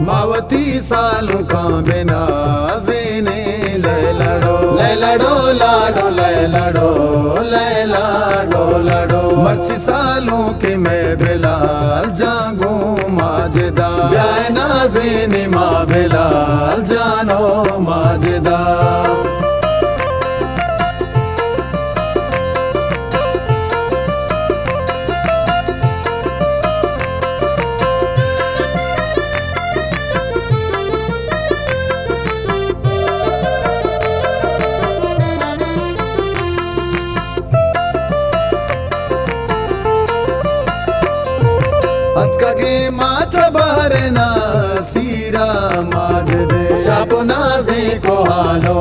मावती सालों का बिना ज़ेने लैलाडो लैलाडो लाडो लैलाडो लैलाडो लाडो मर्ची सालों के मैं बिलाल जागू माजदा ब्याह नाज़ेने माँ बिलाल जानो माजदा अतकगे माथा बहरना सीरा माजदे चापो नाजे को हालो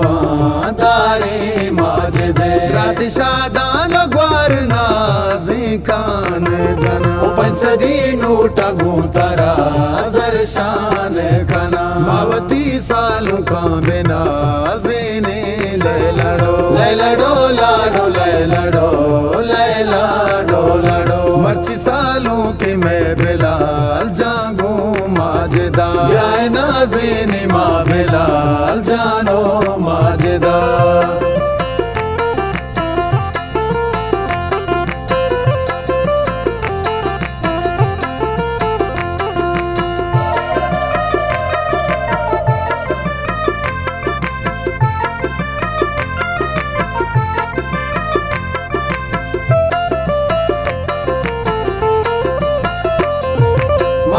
तारे माजदे रात शादान ग्वार नाजे कान जना पैसदी नोटा गुतरा जरशान खना मावती सालों का बिना ज़ेने लैलाडो लैलाडो लाडो लैलाडो लैलाडो लाडो मर्ची सालों के मैं बिलाल जागू माजदा ब्याह नाज़ेने माँ बिलाल जानो माजदा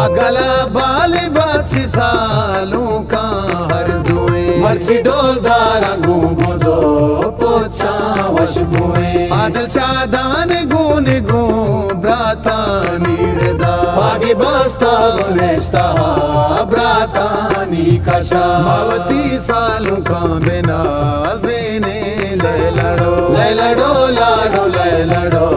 गला बाल बाछी सालों का हर दुए मर्ची डोल दारा गूंगो दो पोछा वश बुए आदल शादान गून गू ब्राता नीरदा पागी बस्ता नेश्ता ब्राता निकशा मावती सालों का बिना ज़ेने लैलाडो लैलाडो लाडो लैलाडो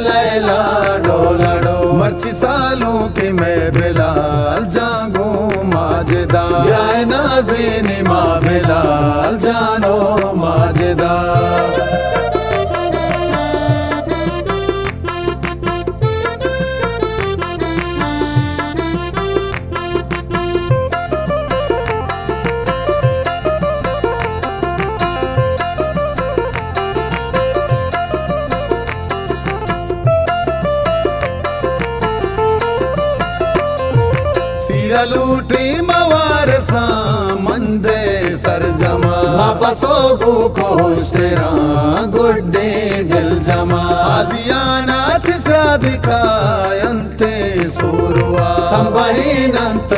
लैलाडो लाडो मर्ची सालों के मैं बिलाल जागू माजदा ब्याह नाज़ेने माँ बिलाल जानो माजदा लूटी मवार सा मंदे सर जमा वापसो को तेरा गुड्डे दिल जमा आजियाना दिखायंते सूरुआ संबहीनंत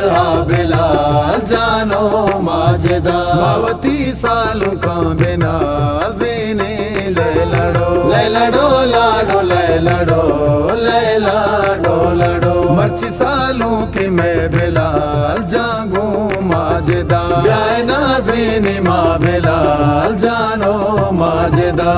बिलाल जानो माजदा मावती सालों का बिना ज़ेने लैलाडो लैलाडो लाडो लैलाडो लैलाडो लाडो मर्ची सालों के मैं बिलाल जागू माजदा ब्याह नाज़ेने माँ बिलाल जानो माजदा।